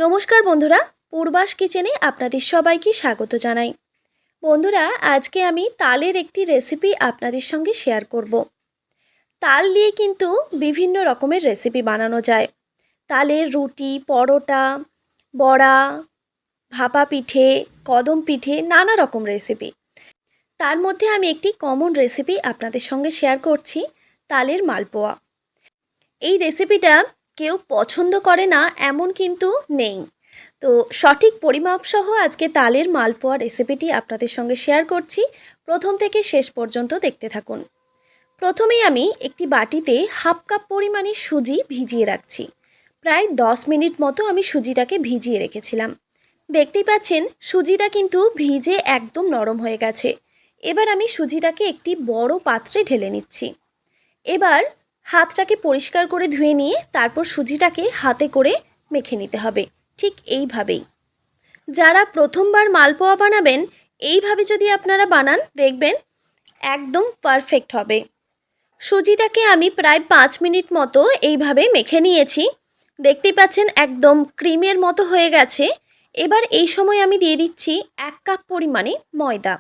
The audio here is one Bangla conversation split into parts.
নমস্কার বন্ধুরা, পূর্বাস কিচেনে আপনাদের সবাইকে স্বাগত জানাই। বন্ধুরা, আজকে আমি তালের একটি রেসিপি আপনাদের সঙ্গে শেয়ার করব। তাল দিয়ে কিন্তু বিভিন্ন রকমের রেসিপি বানানো যায়। তালের রুটি, পরোটা, বড়া, ভাপা পিঠে, কদম পিঠে, নানা রকম রেসিপি। তার মধ্যে আমি একটি কমন রেসিপি আপনাদের সঙ্গে শেয়ার করছি, তালের মালপোয়া। এই রেসিপিটা কেউ পছন্দ করে না এমন কিন্তু নেই। তো সঠিক পরিমাপ সহ আজকে তালের মালপোয়া রেসিপিটি আপনাদের সঙ্গে শেয়ার করছি। প্রথম থেকে শেষ পর্যন্ত দেখতে থাকুন। প্রথমেই আমি একটি বাটিতে হাফ কাপ পরিমাণে সুজি ভিজিয়ে রাখছি। প্রায় 10 মিনিট মতো আমি সুজিটাকে ভিজিয়ে রেখেছিলাম। দেখতেই পাচ্ছেন সুজিটা কিন্তু ভিজে একদম নরম হয়ে গেছে। এবার আমি সুজিটাকে একটি বড় পাত্রে ঢেলে নিচ্ছি। এবার হাতটাকে পরিষ্কার করে ধুয়ে নিয়ে তারপর সুজিটাকে হাতে করে মেখে নিতে হবে, ঠিক এইভাবেই। যারা প্রথমবার মালপোয়া বানাবেন, এইভাবে যদি আপনারা বানান দেখবেন একদম পারফেক্ট হবে। সুজিটাকে আমি প্রায় 5 মিনিট মতো এইভাবে মেখে নিয়েছি। দেখতেই পাচ্ছেন একদম ক্রিমের মতো হয়ে গেছে। এবার এই সময় আমি দিয়ে দিচ্ছি 1 কাপ পরিমাণে ময়দা।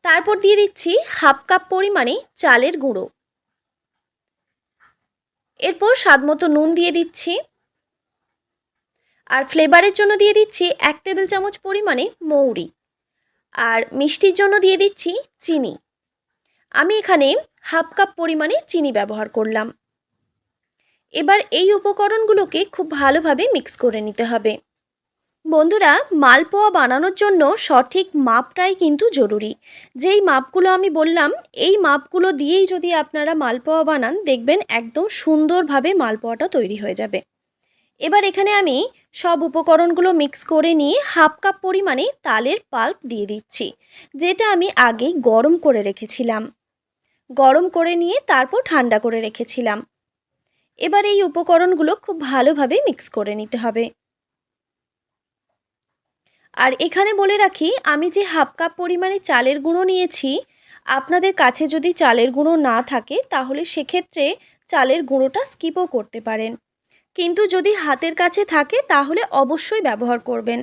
তারপর দিয়ে দিচ্ছি হাফ কাপ পরিমাণে চালের গুঁড়ো। এরপর স্বাদমতো নুন দিয়ে দিচ্ছি। আর ফ্লেভারের জন্য দিয়ে দিচ্ছি 1 টেবিল চামচ পরিমাণে মৌরি। আর মিষ্টির জন্য দিয়ে দিচ্ছি চিনি। আমি এখানে হাফ কাপ পরিমাণে চিনি ব্যবহার করলাম। এবার এই উপকরণগুলোকে খুব ভালোভাবে মিক্স করে নিতে হবে। বন্ধুরা, মালপোয়া বানানোর জন্য সঠিক মাপটাই কিন্তু জরুরি। যেই মাপগুলো আমি বললাম, এই মাপগুলো দিয়েই যদি আপনারা মালপোয়া বানান দেখবেন একদম সুন্দরভাবে মালপোয়াটা তৈরি হয়ে যাবে। এবার এখানে আমি সব উপকরণগুলো মিক্স করে নিয়ে হাফ কাপ পরিমাণে তালের পাল্প দিয়ে দিচ্ছি, যেটা আমি আগেই গরম করে রেখেছিলাম। গরম করে নিয়ে তারপর ঠান্ডা করে রেখেছিলাম। এবার এই উপকরণগুলো খুব ভালোভাবে মিক্স করে নিতে হবে। আর এখানে বলে রাখি, আমি যে হাফ কাপ পরিমাণে চালের গুঁড়ো নিয়েছি, আপনাদের কাছে যদি চালের গুঁড়ো না থাকে তাহলে সেক্ষেত্রে চালের গুঁড়োটা স্কিপও করতে পারেন। কিন্তু যদি হাতের কাছে থাকে তাহলে অবশ্যই ব্যবহার করবেন।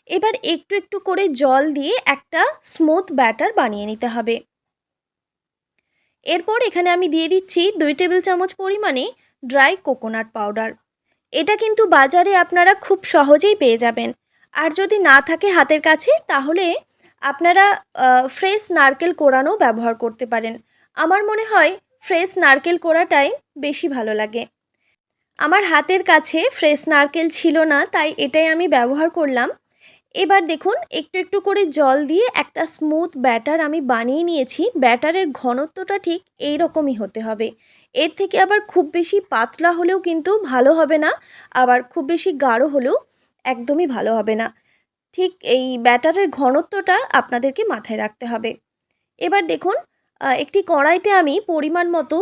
এবার একটু একটু করে জল দিয়ে একটা স্মুথ ব্যাটার বানিয়ে নিতে হবে। এরপর এখানে আমি দিয়ে দিচ্ছি 2 টেবিল চামচ পরিমাণে ড্রাই কোকোনাট পাউডার। এটা কিন্তু বাজারে আপনারা খুব সহজেই পেয়ে যাবেন। আর যদি না থাকে হাতের কাছে তাহলে আপনারা ফ্রেশ নারকেল কোড়ানো ব্যবহার করতে পারেন। আমার মনে হয় ফ্রেশ নারকেল কোড়াটাই বেশি ভালো লাগে। আমার হাতের কাছে ফ্রেশ নারকেল ছিল না, তাই এটাই আমি ব্যবহার করলাম। এবার দেখুন একটু একটু করে জল দিয়ে একটা স্মুথ ব্যাটার আমি বানিয়ে নিয়েছি। ব্যাটারের ঘনত্বটা ঠিক এই রকমই হতে হবে। এর থেকে আবার খুব বেশি পাতলা হলেও কিন্তু ভালো হবে না, আবার খুব বেশি গাঢ় হলেও একদমই ভালো হবে না। ঠিক এই ব্যাটারের ঘনত্বটা আপনাদেরকে মাথায় রাখতে হবে। এবার দেখুন একটি কড়াইতে আমি পরিমাণ মতো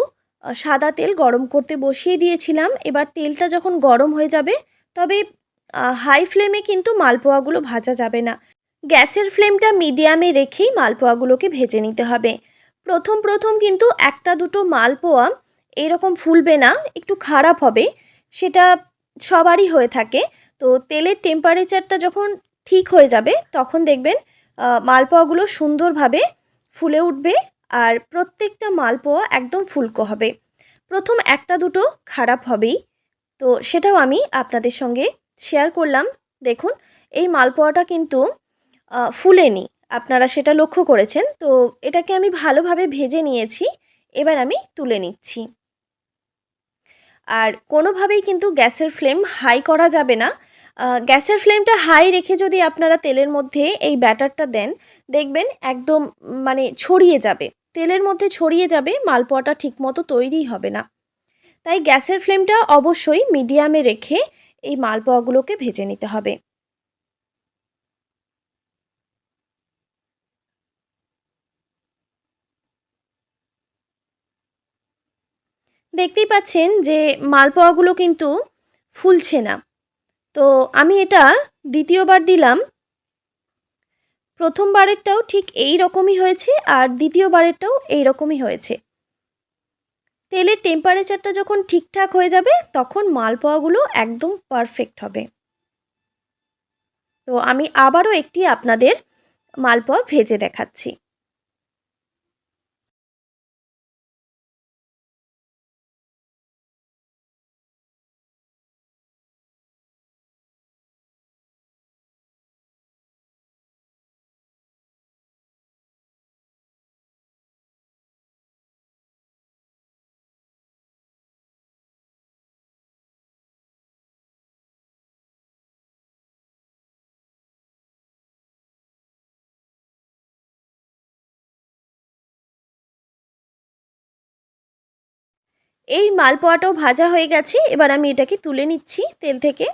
সাদা তেল গরম করতে বসিয়ে দিয়েছিলাম। এবার তেলটা যখন গরম হয়ে যাবে, তবে হাই ফ্লেমে কিন্তু মালপোয়াগুলো ভাজা যাবে না। গ্যাসের ফ্লেমটা মিডিয়ামে রেখেই মালপোয়াগুলোকে ভেজে নিতে হবে। প্রথম প্রথম কিন্তু একটা দুটো মালপোয়া এরকম ফুলবে না, একটু খারাপ হবে, সেটা সবারই হয়ে থাকে। তো তেলের টেম্পারেচারটা যখন ঠিক হয়ে যাবে তখন দেখবেন মালপোয়াগুলো সুন্দরভাবে ফুলে উঠবে আর প্রত্যেকটা মালপোয়া একদম ফুলকো হবে। প্রথম একটা দুটো খারাপ হবেই, তো সেটাও আমি আপনাদের সঙ্গে শেয়ার করলাম। দেখুন এই মালপোয়াটা কিন্তু ফুলেনি, আপনারা সেটা লক্ষ্য করেছেন। তো এটাকে আমি ভালোভাবে ভেজে নিয়েছি। এবার আমি তুলে নিচ্ছি। আর কোনোভাবেই কিন্তু গ্যাসের ফ্লেম হাই করা যাবে না। গ্যাসের ফ্লেমটা হাই রেখে যদি আপনারা তেলের মধ্যে এই ব্যাটারটা দেন দেখবেন একদম মানে ছড়িয়ে যাবে, তেলের মধ্যে ছড়িয়ে যাবে, মালপোয়াটা ঠিকমতো তৈরিই হবে না। তাই গ্যাসের ফ্লেমটা অবশ্যই মিডিয়ামে রেখে এই মালপোয়াগুলোকে ভেজে নিতে হবে। দেখতেই পাচ্ছেন যে মালপোয়াগুলো কিন্তু ফুলছে না। তো আমি এটা দ্বিতীয়বার দিলাম। প্রথমবারেরটাও ঠিক এই রকমই হয়েছে আর দ্বিতীয়বারেরটাও এই রকমই হয়েছে। তেলের টেম্পারেচারটা যখন ঠিকঠাক হয়ে যাবে তখন মালপোয়াগুলো একদম পারফেক্ট হবে। তো আমি আবারও একটি আপনাদের মালপোয়া ভেজে দেখাচ্ছি। এই মালপোয়াটাও ভাজা হয়ে গেছে, এবার আমি এটাকে তুলে নিচ্ছি তেল থেকে।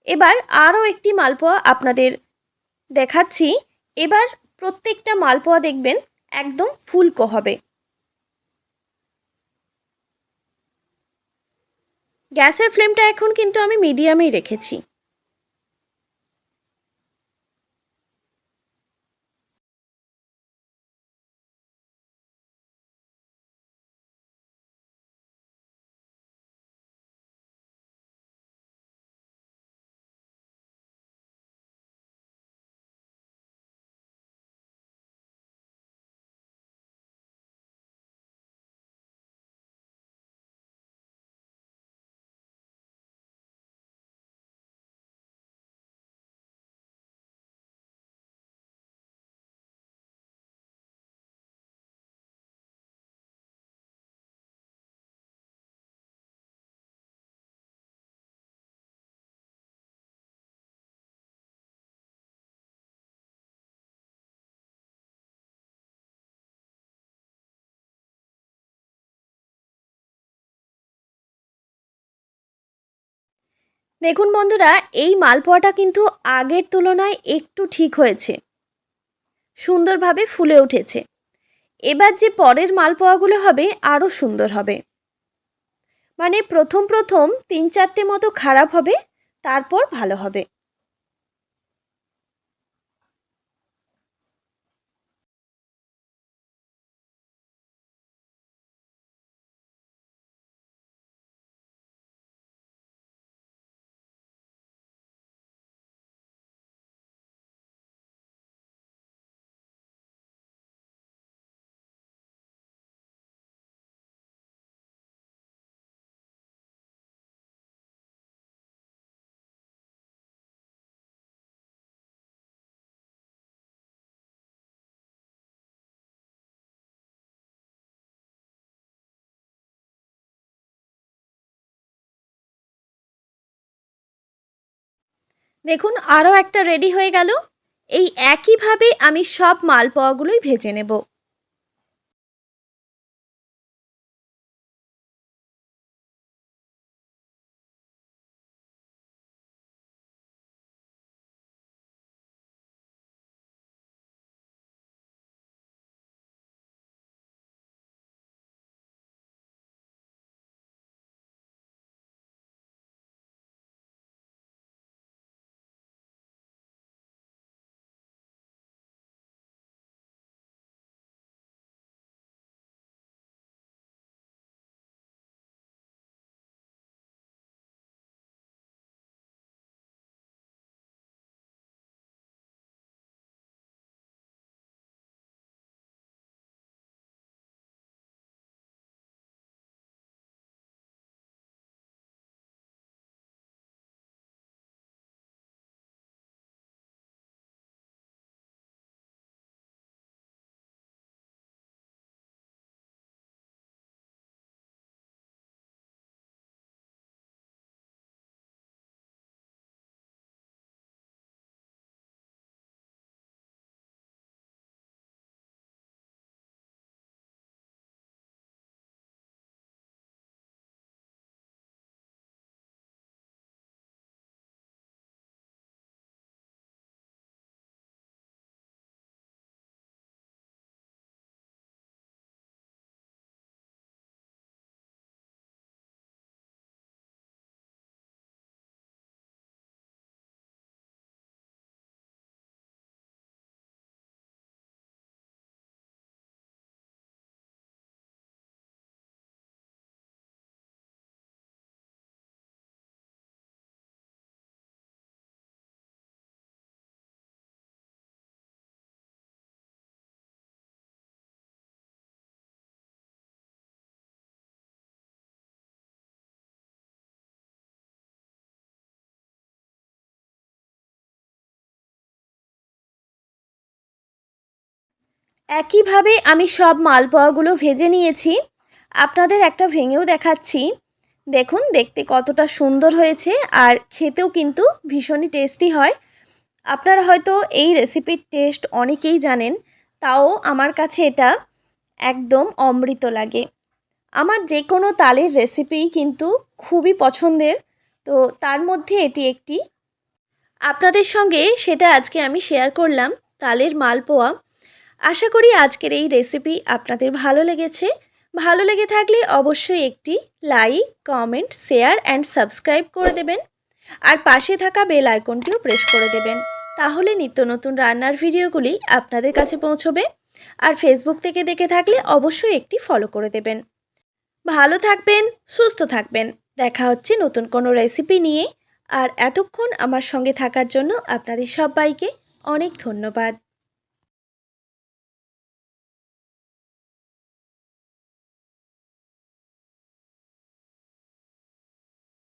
এবার আরও একটি মালপোয়া আপনাদের দেখাচ্ছি। এবার প্রত্যেকটা মালপোয়া দেখবেন একদম ফুলকো হবে। গ্যাসের ফ্লেমটা এখন কিন্তু আমি মিডিয়ামেই রেখেছি। দেখুন বন্ধুরা, এই মালপোয়াটা কিন্তু আগের তুলনায় একটু ঠিক হয়েছে, সুন্দরভাবে ফুলে উঠেছে। এবার যে পরের মালপোয়াগুলো হবে আরও সুন্দর হবে। মানে প্রথম প্রথম ৩-৪টে মতো খারাপ হবে, তারপর ভালো হবে। দেখুন আরও একটা রেডি হয়ে গেল। এই একইভাবে আমি সব মালপোয়াগুলোই ভেজে নেব। একইভাবে আমি সব মালপোয়াগুলো ভেজে নিয়েছি। আপনাদের একটা ভেঙেও দেখাচ্ছি। দেখুন দেখতে কতটা সুন্দর হয়েছে, আর খেতেও কিন্তু ভীষণই টেস্টি হয়। আপনারা হয়তো এই রেসিপির টেস্ট অনেকেই জানেন, তাও আমার কাছে এটা একদম অমৃত লাগে। আমার যে কোনো তালের রেসিপিই কিন্তু খুবই পছন্দের, তো তার মধ্যে এটি একটি। আপনাদের সঙ্গে সেটা আজকে আমি শেয়ার করলাম, তালের মালপোয়া। আশা করি আজকের এই রেসিপি আপনাদের ভালো লেগেছে। ভালো লেগে থাকলে অবশ্যই একটি like, comment, share and subscribe করে দেবেন। আর পাশে থাকা বেল আইকনটিও প্রেস করে দেবেন, তাহলে নিত্য নতুন রান্নার ভিডিওগুলি আপনাদের কাছে পৌঁছবে। আর ফেসবুক থেকে দেখে থাকলে অবশ্যই একটি ফলো করে দেবেন। ভালো থাকবেন, সুস্থ থাকবেন। দেখা হচ্ছে নতুন কোনো রেসিপি নিয়ে। আর এতক্ষণ আমার সঙ্গে থাকার জন্য আপনাদের সবাইকে অনেক ধন্যবাদ।